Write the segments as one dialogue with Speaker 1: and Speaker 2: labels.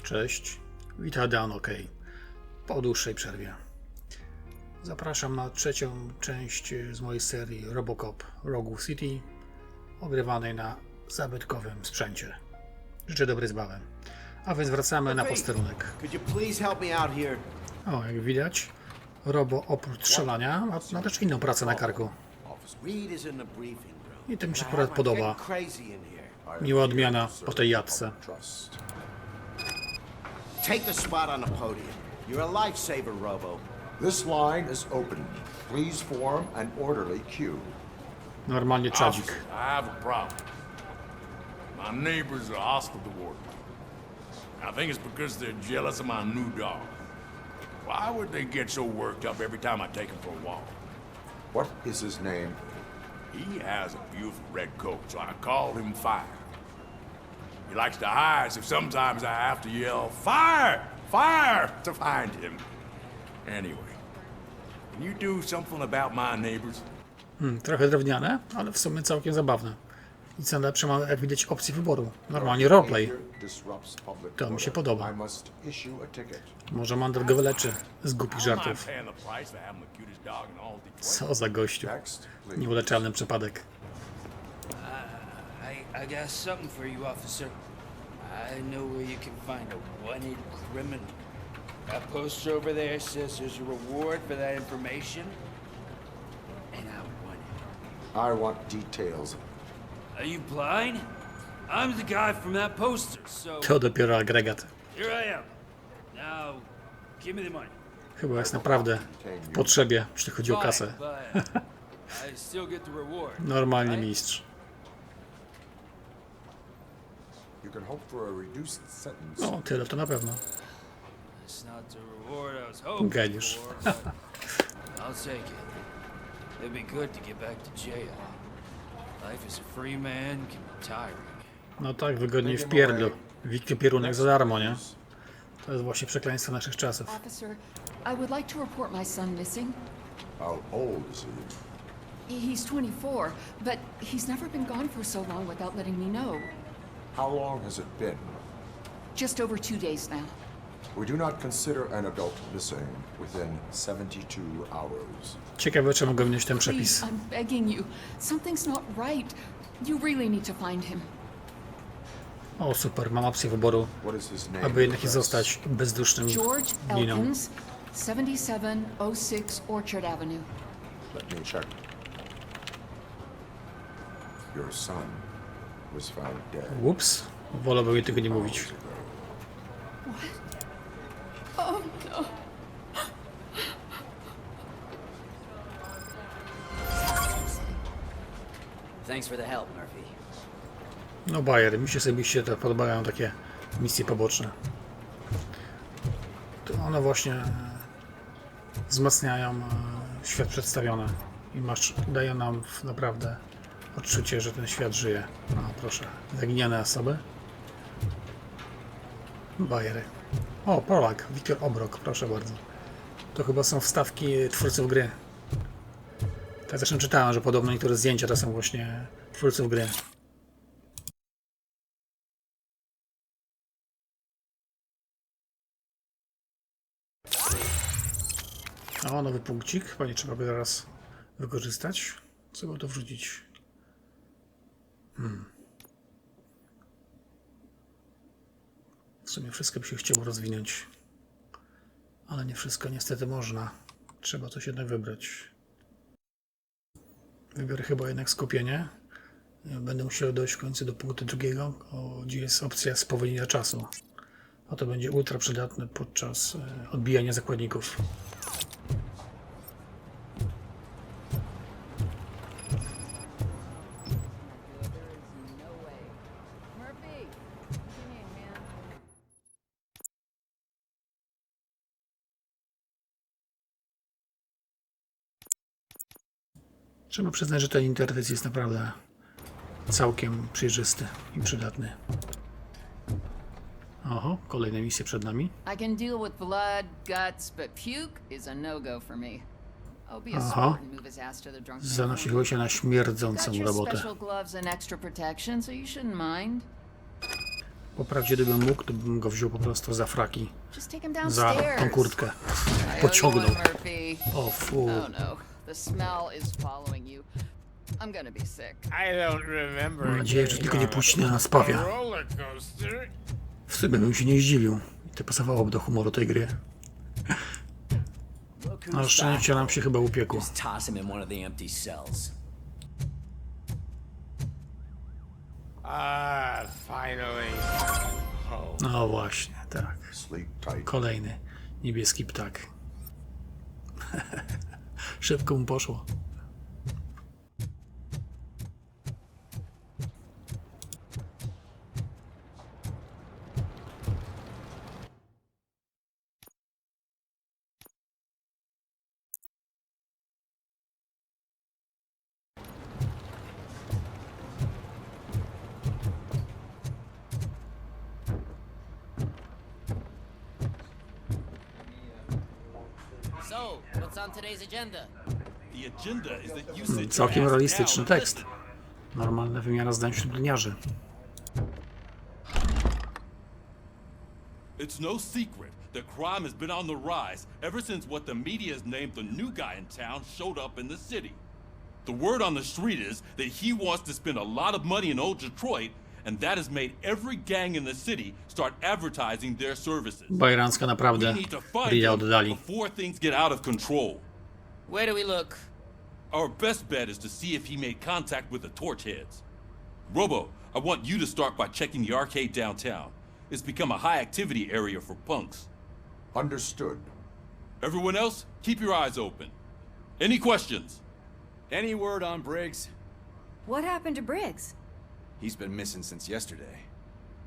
Speaker 1: Cześć, witam Dan Ok po dłuższej przerwie. Zapraszam na trzecią część z mojej serii RoboCop Rogue City, ogrywanej na zabytkowym sprzęcie. Życzę dobrej zabawy. A więc wracamy na posterunek. O, jak widać, Robo oprócz strzelania ma też inną pracę na karku. I to mi się akurat podoba. Miła odmiana po tej jadce.
Speaker 2: Take the spot on the podium. You're a lifesaver, Robo.
Speaker 3: This line is open. Please form an orderly queue.
Speaker 1: Normalnie czadzik.
Speaker 4: Officer, I have a problem. My neighbors are hostile toward me. I think it's because they're jealous of my new dog. Why would they get so worked up every time I take him for a walk?
Speaker 3: What is his name?
Speaker 4: He has a beautiful red coat, so I call him Fire. He likes to hide, so sometimes I have to yell, "Fire! Fire!" to find him. Anyway, can you do something about my neighbors?
Speaker 1: Trochę drewniane, ale w sumie całkiem zabawne. I co najlepsze, mamy, jak widać, opcję wyboru. Normalnie roleplay. To mi się podoba.
Speaker 3: I must issue a ticket.
Speaker 1: Może Mandel go wyleczy z głupich
Speaker 4: I don't mind
Speaker 1: żartów.
Speaker 4: paying the price for having the cutest dog in all Detroit.
Speaker 1: Co za gościu.
Speaker 3: Next, please.
Speaker 1: Nieuleczalny przypadek.
Speaker 5: I got something for you, officer. I know where you can find a wanted criminal. That poster over there says there's a reward for that information, and I want it.
Speaker 3: I want details.
Speaker 5: Are you blind? I'm the guy from that poster, so
Speaker 1: To dopiero agregat.
Speaker 5: here I am. Now, give me the money.
Speaker 1: Chyba jest naprawdę w potrzebie, jeśli chodzi o kasę.
Speaker 5: Fine, but I still get the reward.
Speaker 1: Normalnie
Speaker 5: right?
Speaker 1: mistrz.
Speaker 3: You can hope for a reduced sentence.
Speaker 1: No, tyle to na pewno.
Speaker 5: It's not the reward I was hoping
Speaker 1: Geniusz.
Speaker 5: for, but I'll take it. It'd be good to get back to jail. Life as a free man can be tiring.
Speaker 1: No tak, wygodniej w pierdlu. Wiki pierunek za darmo, nie? To jest właśnie przekleństwo naszych czasów.
Speaker 6: Officer, I would like to report my son missing.
Speaker 3: How old is he?
Speaker 6: He's 24, but he's never been gone for so long without letting me know.
Speaker 3: How long has it been?
Speaker 6: Just over 2 days now.
Speaker 3: We do not consider an adult missing within 72 hours.
Speaker 1: Ciekawe, czy mogę mieć ten
Speaker 6: Please,
Speaker 1: przepis.
Speaker 6: I'm begging you. Something's not right. You really need to find him.
Speaker 1: O, super, mam opcję wyboru,
Speaker 3: What is his name?
Speaker 1: aby jednak nie
Speaker 3: and address?
Speaker 1: zostać bezdusznym
Speaker 6: George
Speaker 1: liną.
Speaker 6: Elkins, 7706 Orchard Avenue.
Speaker 3: Let me check. Your son was found dead.
Speaker 1: Ups, wolałbym jej tego nie mówić.
Speaker 3: hours ago.
Speaker 6: Oh no.
Speaker 7: Thanks for the help, Murphy.
Speaker 1: No bajer, mi się osobiście to podobają takie misje poboczne. To one właśnie wzmacniają świat przedstawiony i dają nam naprawdę odczucie, że ten świat żyje. No proszę, zaginione osoby. Bajery. O, Polak, Wiktor Obrok, proszę bardzo. To chyba są wstawki twórców gry. Tak zresztą czytałem, że podobno niektóre zdjęcia to są właśnie twórców gry. O, nowy punkcik. Chyba nie trzeba go teraz wykorzystać. Co by to wrzucić? W sumie wszystko by się chciało rozwinąć. Ale nie wszystko niestety można. Trzeba coś jednak wybrać. Wybiorę chyba jednak skupienie. Będę musiał dojść w końcu do punktu drugiego, gdzie jest opcja spowolnienia czasu. A to będzie ultra przydatne podczas odbijania zakładników. Trzeba przyznać, że ten interfejs jest naprawdę całkiem przejrzysty i przydatny. Oho, kolejne misje przed nami.
Speaker 6: I can deal with blood, guts, but puke is a no-go for me. I'll be a
Speaker 1: Aha.
Speaker 6: sport and move his ass to the drunk man.
Speaker 1: Zanosiło się na śmierdzącą
Speaker 6: Got your
Speaker 1: robotę.
Speaker 6: special gloves and extra protection, so you shouldn't mind.
Speaker 1: Po prawdzie, gdybym mógł, to bym go wziął po prostu za fraki.
Speaker 6: Just take him
Speaker 1: Za tą
Speaker 6: downstairs.
Speaker 1: kurtkę.
Speaker 6: I owe you
Speaker 1: Pociągnął.
Speaker 6: one, Murphy.
Speaker 1: O fu.
Speaker 6: Oh no, the smell is following you. I'm gonna be sick.
Speaker 8: I don't remember.
Speaker 1: Mam nadzieję, że tylko nie puści na nas
Speaker 8: a
Speaker 1: pawia.
Speaker 8: roller coaster.
Speaker 1: W sumie bym się nie zdziwił. I to pasowałoby do humoru tej gry.
Speaker 7: Look
Speaker 1: Na
Speaker 7: who's
Speaker 1: szczęście
Speaker 7: back.
Speaker 1: nam się chyba upiekło.
Speaker 7: Just toss him in one of the empty cells.
Speaker 8: Ah, finally. Oh.
Speaker 1: No właśnie, tak.
Speaker 3: Sleep tight.
Speaker 1: Kolejny niebieski ptak. Szybko mu poszło.
Speaker 9: So, what's on today's agenda?
Speaker 10: The agenda is that you sit your
Speaker 1: Całkiem
Speaker 10: ass
Speaker 1: realistyczny
Speaker 10: down and
Speaker 1: tekst. Normalna wymiana zdań wśród gliniarzy.
Speaker 10: It's no secret that crime has been on the rise ever since what the media has named the new guy in town showed up in the city. The word on the street is that he wants to spend a lot of money in old Detroit, and that has made every gang in the city start advertising their services.
Speaker 1: Bajerancka
Speaker 10: We
Speaker 1: naprawdę.
Speaker 10: need to find
Speaker 1: Ria
Speaker 10: him
Speaker 1: oddali.
Speaker 10: before things get out of control.
Speaker 9: Where do we look?
Speaker 10: Our best bet is to see if he made contact with the Torchheads. Robo, I want you to start by checking the arcade downtown. It's become a high-activity area for punks.
Speaker 3: Understood.
Speaker 10: Everyone else, keep your eyes open. Any questions?
Speaker 2: Any word on Briggs?
Speaker 11: What happened to Briggs?
Speaker 2: He's been missing since yesterday.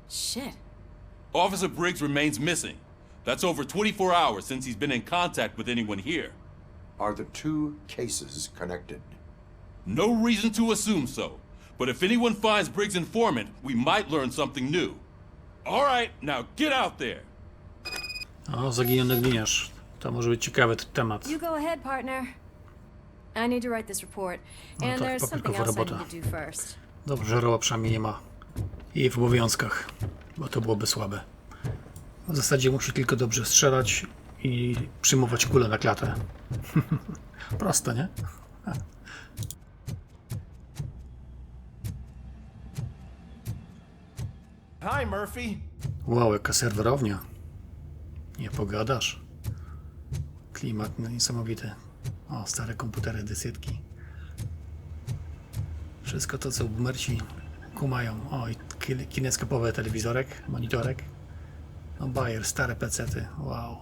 Speaker 11: Shit.
Speaker 10: Officer Briggs remains missing. That's over 24 hours since he's been in contact with anyone here.
Speaker 3: Are the two cases connected?
Speaker 10: No reason to assume so. But if anyone finds Briggs' informant, we might learn something new. All right, now get out there.
Speaker 1: O, zaginiony gliniarz. To może być ciekawy temat.
Speaker 11: You go ahead, partner. I need to write this report, and
Speaker 1: tak,
Speaker 11: there's something
Speaker 1: papierkowa
Speaker 11: else I
Speaker 1: robota.
Speaker 11: need to do first.
Speaker 1: Dobrze, że Roła przynajmniej nie ma jej w obowiązkach, bo to byłoby słabe. W zasadzie musi tylko dobrze strzelać i przyjmować kulę na klatę. Proste, nie?
Speaker 2: Hi, Murphy.
Speaker 1: Wow, jaka serwerownia. Nie pogadasz. Klimat no, niesamowity. O, stare komputery, dysytki. Wszystko to, co boomerci kumają. O, i kineskopowy telewizorek, monitorek. No, bajer, stare pecety. Wow.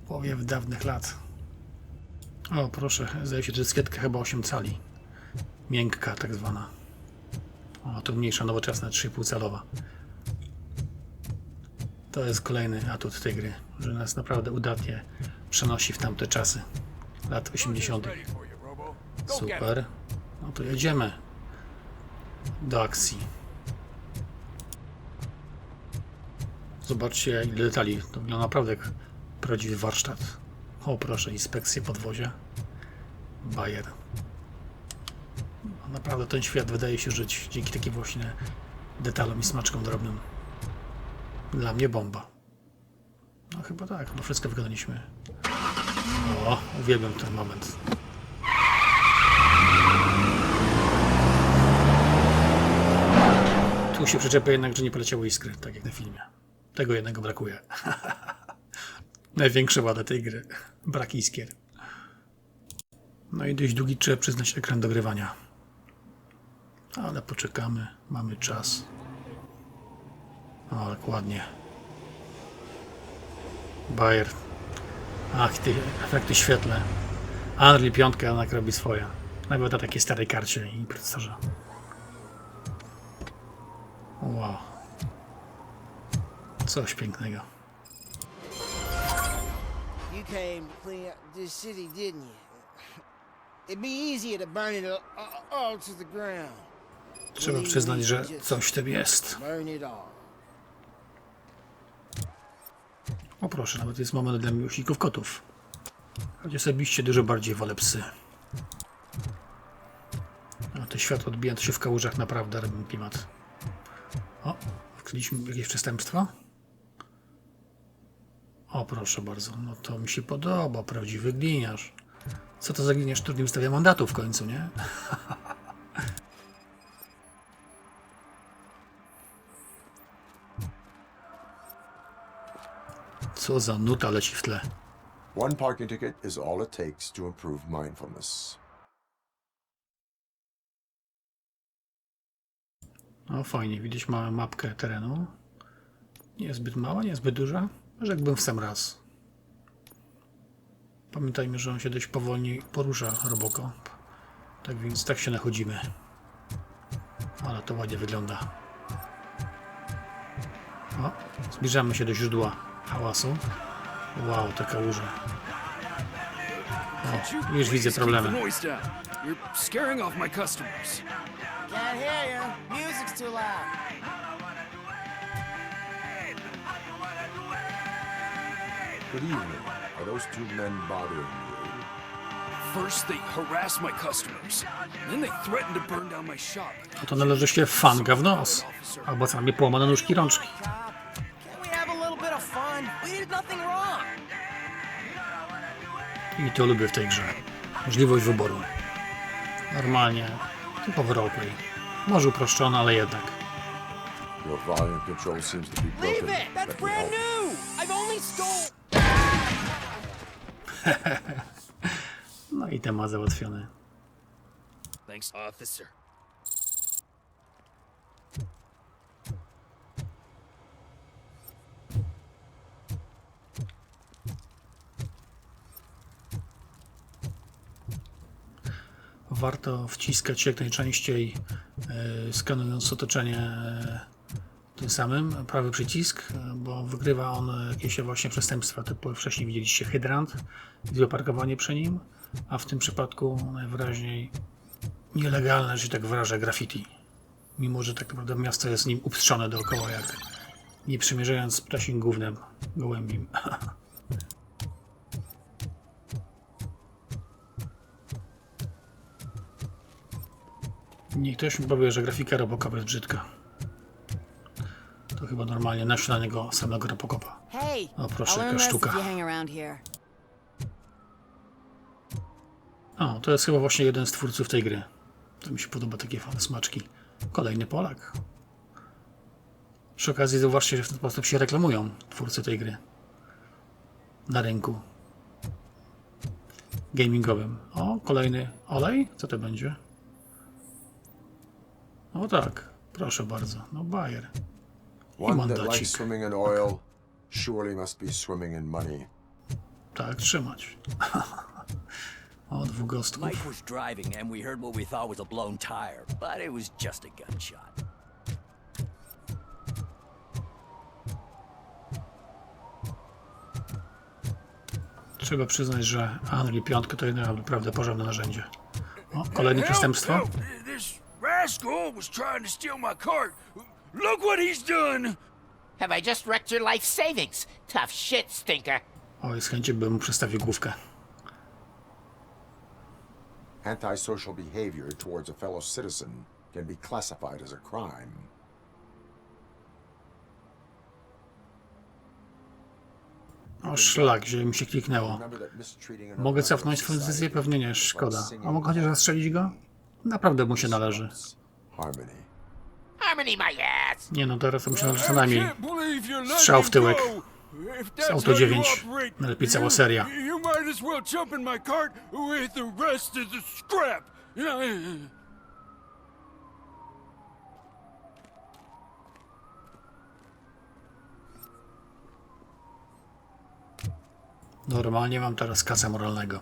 Speaker 1: Powiew dawnych lat. O, proszę, zdaje się, że dyskietka chyba 8 cali. Miękka, tak zwana. O, to mniejsza, nowoczesna, 3,5 calowa. To jest kolejny atut tej gry, że nas naprawdę udatnie przenosi w tamte czasy. Lat 80. Super. No to jedziemy do akcji. Zobaczcie, ile detali. To wygląda naprawdę jak prawdziwy warsztat. O proszę, inspekcje podwozia. Bajer. No, naprawdę ten świat wydaje się żyć dzięki takim właśnie detalom i smaczkom drobnym. Dla mnie bomba. No chyba tak, bo wszystko wykonaliśmy. O, uwielbiam ten moment. Tu się przyczepię jednak, że nie poleciały iskry, tak jak na filmie. Tego jednego brakuje. Największa wada tej gry. Brak iskier. No i dość długi, trzeba przyznać, ekran dogrywania. Ale poczekamy, mamy czas. O, jak ładnie. Bajer. Ach, te efekty świetle. Unreal 5 jednak robi swoje. Nawet na takiej starej karcie i procesorze. Wow. Coś pięknego.
Speaker 8: You came to clean up this city, didn't you? It'd be easier to burn it all to the ground.
Speaker 1: Trzeba przyznać, że coś w tym jest.
Speaker 8: Burn it all.
Speaker 1: O proszę, nawet jest moment dla miłośników kotów. Choć osobiście dużo bardziej wolę psy. A te światło odbijające się w kałużach naprawdę robią klimat. O, Odkryliśmy jakieś przestępstwo? O, proszę bardzo, no to mi się podoba, prawdziwy gliniarz. Co to za gliniarz, który nie wystawia mandatu w końcu, nie? Co za nuta leci w tle.
Speaker 3: One parking ticket is all it takes to improve mindfulness.
Speaker 1: No fajnie, widać małą mapkę terenu. Niezbyt mała, niezbyt duża. Rzekłbym w sam raz. Pamiętajmy, że on się dość powolnie porusza, RoboCop. Tak więc tak się nachodzimy. Ale to ładnie wygląda. O, zbliżamy się do źródła hałasu. Wow, te kałuże. O, już widzę problemy.
Speaker 2: Can't hear you. Music's too loud.
Speaker 3: Good evening. Are those two men bothering you?
Speaker 12: First they harass my customers, then they threaten to burn down my shop.
Speaker 1: A to należy się fanga w nos. Albo co najmniej połamane nóżki rączki.
Speaker 2: Can we have a little bit of fun? We did nothing wrong.
Speaker 1: I to lubię w tej grze. Możliwość wyboru. Normalnie. Typowy roleplay. Może uproszczony, ale jednak.
Speaker 3: Your volume control seems to be broken.
Speaker 2: Leave it! That's
Speaker 3: Let me
Speaker 2: brand
Speaker 3: help.
Speaker 2: new! I've only stole...
Speaker 1: No i temat załatwiony.
Speaker 12: Thanks, officer.
Speaker 1: Warto wciskać jak najczęściej, skanując otoczenie tym samym, prawy przycisk, bo wykrywa on jakieś właśnie przestępstwa, typu wcześniej widzieliście hydrant, złe parkowanie przy nim, a w tym przypadku najwyraźniej nielegalne, że tak wyrażę, graffiti. Mimo że tak naprawdę miasto jest nim upstrzone dookoła, jak nie przymierzając ptasim gównem gołębim. Nie ktoś mi powie, że grafika RoboCop jest brzydka. To chyba normalnie naszło na niego samego RoboCopa. O proszę, jaka sztuka. O, to jest chyba właśnie jeden z twórców tej gry. To mi się podoba, takie fajne smaczki. Kolejny Polak. Przy okazji zauważcie, że w ten sposób się reklamują twórcy tej gry. Na rynku gamingowym. O, kolejny olej? Co to będzie? O tak, proszę bardzo. No bajer. I
Speaker 3: One that likes
Speaker 1: mandacik.
Speaker 3: swimming in oil surely must be swimming in money.
Speaker 1: Tak, trzymać. O, dwóch gostków.
Speaker 7: Mike was driving and we heard what we thought was a blown tire, but it was just a gunshot.
Speaker 1: Trzeba przyznać, że Unreal 5 to jednak naprawdę porządne narzędzie. O, kolejne przestępstwo.
Speaker 12: This rascal was trying to steal my cart. Look what he's done!
Speaker 9: Have I just wrecked your life savings? Tough shit, stinker.
Speaker 1: O, z chęcią bym mu przestawił główkę.
Speaker 3: Antisocial behavior towards a fellow citizen can be classified as a crime.
Speaker 1: O szlak, że mi się kliknęło. Mogę cofnąć swoją decyzję? Pewnie nie, szkoda. A mogę chociaż zastrzelić go? Naprawdę mu się należy.
Speaker 3: Harmony.
Speaker 9: Harmony my ass.
Speaker 1: Nie no, teraz muszę należy co najmniej strzał w tyłek. Z Auto 9. Najlepiej cała seria.
Speaker 12: You might as well jump in my cart with the rest of the scrap.
Speaker 1: Normalnie mam teraz kasa moralnego.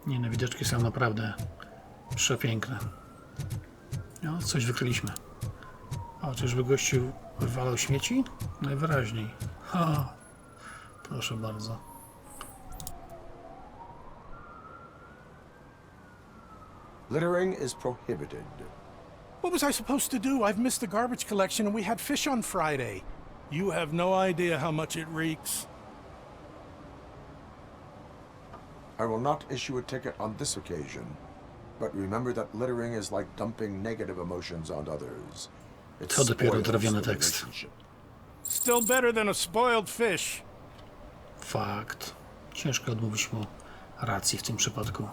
Speaker 1: Nie no, widoczki są naprawdę przepiękne. No, coś wykryliśmy. O, czyżby gościu wywalał śmieci? Najwyraźniej. Ha, proszę bardzo.
Speaker 3: Littering is prohibited.
Speaker 13: What was I supposed to do? I've missed the garbage collection and we had fish on Friday. You have no idea how much it reeks.
Speaker 3: I will not issue a ticket on this occasion, but remember that littering is like dumping negative emotions on others. It
Speaker 1: To dopiero
Speaker 3: spoils
Speaker 1: trawiony
Speaker 3: the
Speaker 1: tekst.
Speaker 3: relationship.
Speaker 13: Still better than a spoiled fish.
Speaker 1: Fakt. Ciężko odmówić mu racji w tym przypadku.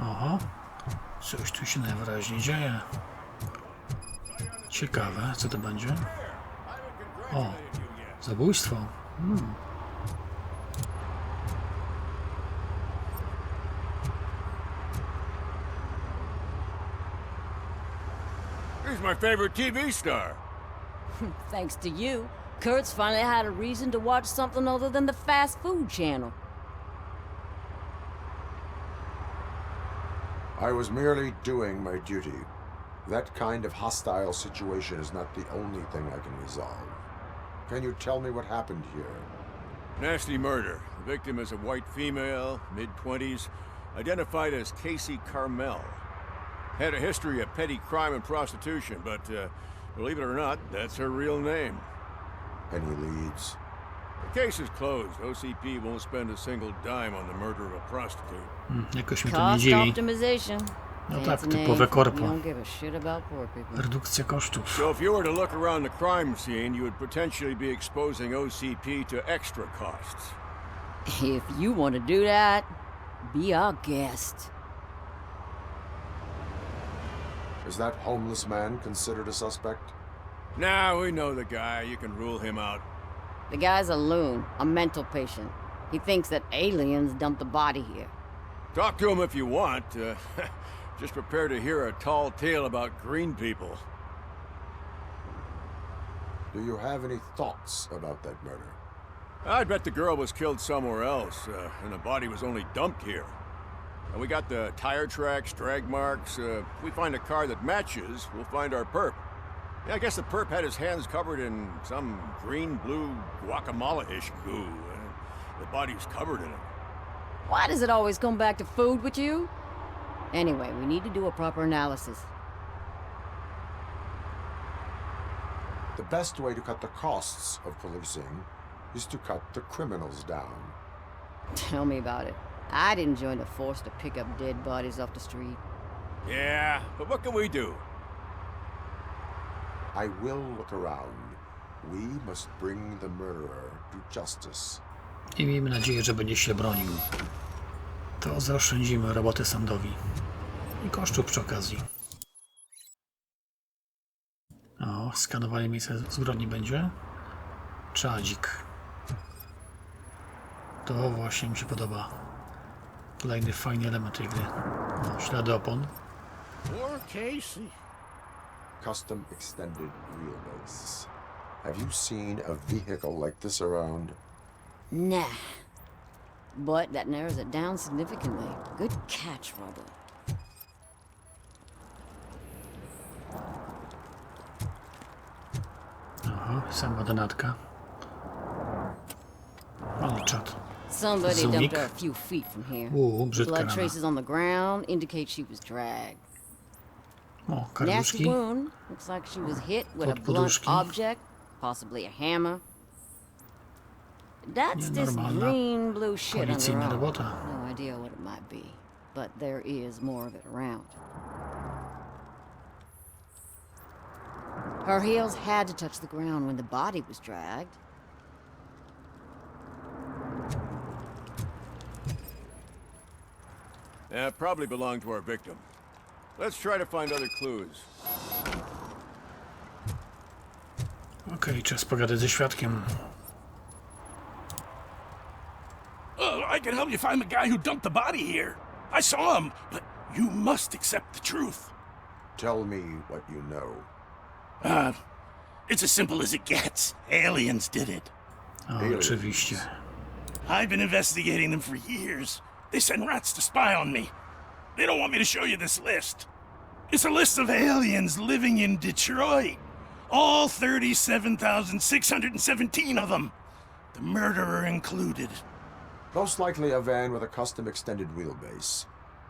Speaker 1: Oho, coś tu się najwyraźniej dzieje. Ciekawe, co to będzie? O, zabójstwo.
Speaker 4: He's my favorite TV star.
Speaker 14: Thanks to you, Kurt's finally had a reason to watch something other than the fast food channel.
Speaker 3: I was merely doing my duty. That kind of hostile situation is not the only thing I can resolve. Can you tell me what happened here?
Speaker 4: Nasty murder. The victim is a white female, mid-20s, identified as Casey Carmel. Had a history of petty crime and prostitution, but believe it or not, that's her real name.
Speaker 3: Any leads?
Speaker 4: The case is closed. OCP won't spend a single dime on the murder of a prostitute.
Speaker 1: Jakoś mnie to nie
Speaker 14: Cost
Speaker 1: dziwi.
Speaker 14: optimization.
Speaker 1: No tak,
Speaker 14: Fancy
Speaker 1: typowe
Speaker 14: name.
Speaker 1: korpo.
Speaker 14: You don't give a shit about poor people.
Speaker 1: Redukcja kosztów.
Speaker 4: So if you were to look around the crime scene, you would potentially be exposing OCP to extra costs.
Speaker 14: If you want to do that, be our guest.
Speaker 3: Is that homeless man considered a suspect?
Speaker 4: Now we know the guy. You can rule him out.
Speaker 14: The guy's a loon, a mental patient. He thinks that aliens dumped the body here.
Speaker 4: Talk to him if you want. Just prepare to hear a tall tale about green people.
Speaker 3: Do you have any thoughts about that murder?
Speaker 4: I'd bet the girl was killed somewhere else, and the body was only dumped here. And we got the tire tracks, drag marks. If we find a car that matches, we'll find our perp. Yeah, I guess the perp had his hands covered in some green-blue guacamole-ish goo. The body's covered in it.
Speaker 14: Why does it always come back to food with you? Anyway, we need to do a proper analysis.
Speaker 3: The best way to cut the costs of policing is to cut the criminals down.
Speaker 14: Tell me about it. I didn't join the force to pick up dead bodies off the street.
Speaker 4: Yeah, but what can we do?
Speaker 3: I will look around. We must bring the murderer to justice.
Speaker 1: I miejmy nadzieję, że będzie się bronił. To zaoszczędzimy roboty sądowi. I kosztów przy okazji. O, skanowanie miejsca zbrodni będzie. Czadzik. To właśnie mi się podoba. Kolejny fajny element tej gry. O, ślady opon.
Speaker 13: Poor Casey.
Speaker 3: Custom extended wheelbase. Have you seen a vehicle like this around?
Speaker 14: Nah. But that narrows it down significantly. Good catch, Robo.
Speaker 1: Aha, sama donatka. Ale czad.
Speaker 14: Somebody dumped
Speaker 1: Zoomik.
Speaker 14: her a few feet from here.
Speaker 1: Brzydka
Speaker 14: Blood
Speaker 1: rana.
Speaker 14: traces on the ground indicate she was dragged.
Speaker 1: O,
Speaker 14: Nasty
Speaker 1: karduszki.
Speaker 14: wound. Looks like she was hit with a
Speaker 1: Pod
Speaker 14: blunt
Speaker 1: poduszki.
Speaker 14: object, possibly a hammer. That's this
Speaker 1: Nienormalna
Speaker 14: green-blue shit on the
Speaker 1: policyjna
Speaker 14: road.
Speaker 1: robota.
Speaker 14: No idea what it might be, but there is more of it around. Her heels had to touch the ground when the body was dragged.
Speaker 4: Probably belonged to our victim. Let's try to find other clues.
Speaker 1: Okej, czas pogadać ze świadkiem.
Speaker 13: I can help you find the guy who dumped the body here. I saw him, but you must accept the truth.
Speaker 3: Tell me what you know.
Speaker 15: It's as simple as it gets. Aliens did it.
Speaker 1: Oczywiście.
Speaker 15: I've been investigating them for years. They send rats to spy on me. They don't want me to show you this list. It's a list of aliens living in Detroit. All 37,617 of them. The murderer included.
Speaker 3: Most likely a van with a custom extended wheelbase.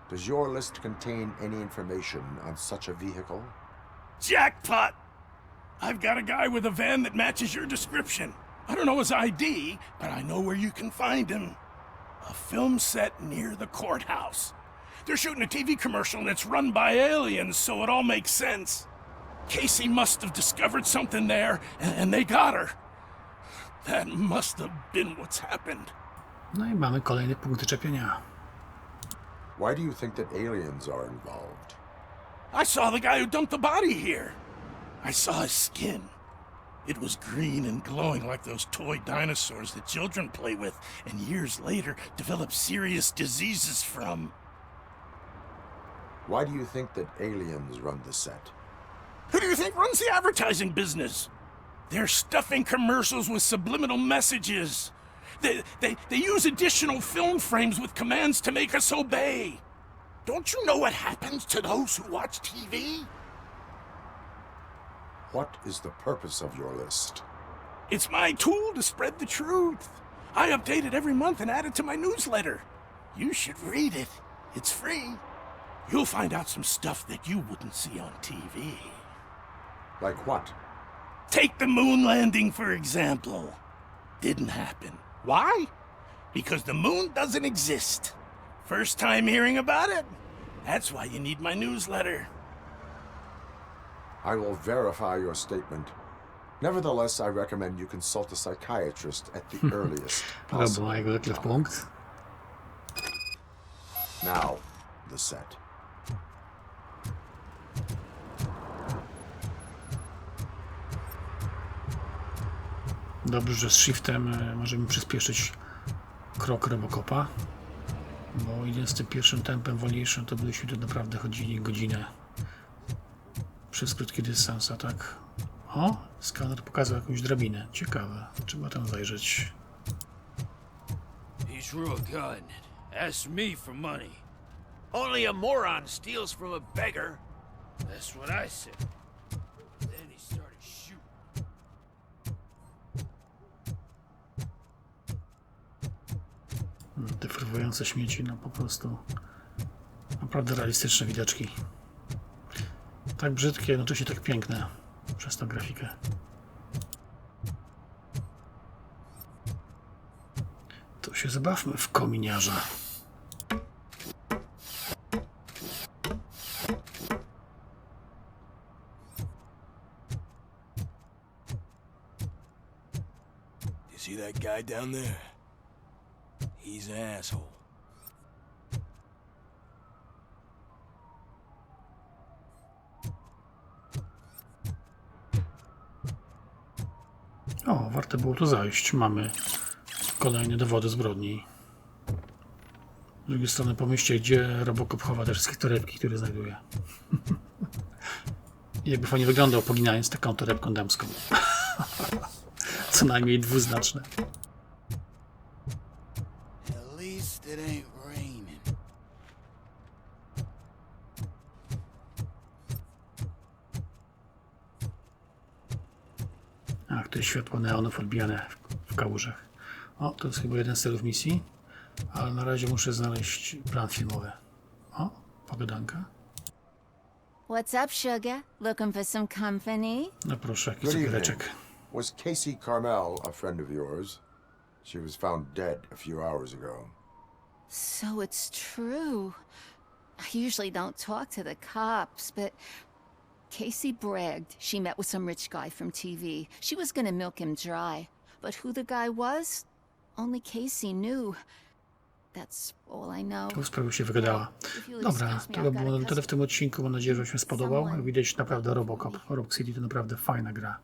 Speaker 3: Does your list contain any information on such a vehicle?
Speaker 15: Jackpot! I've got a guy with a van that matches your description. I don't know his ID, but I know where you can find him. A film set near the courthouse. They're shooting a TV commercial and it's run by aliens, so it all makes sense. Casey must have discovered something there, and they got her. That must have been what's happened.
Speaker 1: No i mamy kolejny punkt zaczepienia.
Speaker 3: Why do you think that aliens are involved?
Speaker 15: I saw the guy who dumped the body here. I saw his skin. It was green and glowing like those toy dinosaurs that children play with and years later develop serious diseases from.
Speaker 3: Why do you think that aliens run the set?
Speaker 15: Who do you think runs the advertising business? They're stuffing commercials with subliminal messages. They use additional film frames with commands to make us obey. Don't you know what happens to those who watch TV?
Speaker 3: What is the purpose of your list?
Speaker 15: It's my tool to spread the truth. I update it every month and add it to my newsletter. You should read it. It's free. You'll find out some stuff that you wouldn't see on TV.
Speaker 3: Like what?
Speaker 15: Take the moon landing, for example. Didn't happen. Why? Because the moon doesn't exist. First time hearing about it? That's why you need my newsletter.
Speaker 3: I will verify your statement. Nevertheless, I recommend you consult a psychiatrist at the earliest possible time. Now, the set.
Speaker 1: Dobrze, że z shiftem możemy przyspieszyć krok RoboCopa, bo idąc tym pierwszym tempem wolniejszym, to byśmy tu naprawdę chodzili godzinę przez krótki dystans, a tak... O! Skaner pokazał jakąś drabinę. Ciekawe. Trzeba tam zajrzeć.
Speaker 5: He's real good. Ask me for money.
Speaker 9: Only a moron steals from a beggar.
Speaker 5: That's what I said. Then he started shooting.
Speaker 1: Te fruwające śmieci, no po prostu naprawdę realistyczne widoczki. Tak brzydkie, jednocześnie tak piękne przez tą grafikę. To się zabawmy w kominiarza.
Speaker 12: You see that guy down there? He's an asshole.
Speaker 1: O, warto było tu zajść. Mamy kolejne dowody zbrodni. Z drugiej strony pomyślcie, gdzie RoboCop chowa te wszystkie torebki, które znajduje. I jakby fajnie wyglądał, poginając taką torebką damską. Co najmniej dwuznaczne.
Speaker 8: At least it ain't raining.
Speaker 1: Ach, to jest światło neonów odbijane w kałużach. O, to jest chyba jeden z celów misji. Ale na razie muszę znaleźć plan filmowy. O, pogadanka.
Speaker 16: What's up, sugar? Looking for some company?
Speaker 1: No proszę, jakiś
Speaker 3: Good evening.
Speaker 1: cukiereczek.
Speaker 3: Was Casey Carmel a friend of yours? She was found dead a few hours ago.
Speaker 16: So it's true. I usually don't talk to the cops, but Casey bragged she met with some rich guy from TV. She was gonna milk him dry. But who the guy was? Only Casey knew. That's all I know.
Speaker 1: Tu sprawa się wygadała. Dobra, to było tyle w tym odcinku. Mam nadzieję, że Wam się spodobał. Jak widać, naprawdę RoboCop. Rock City to naprawdę fajna gra.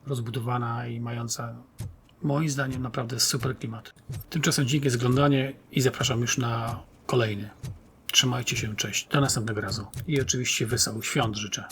Speaker 1: Rozbudowana i mająca, moim zdaniem, naprawdę super klimat. Tymczasem dzięki za oglądanie i zapraszam już na kolejny. Trzymajcie się, cześć. Do następnego razu. I oczywiście wesołych świąt życzę.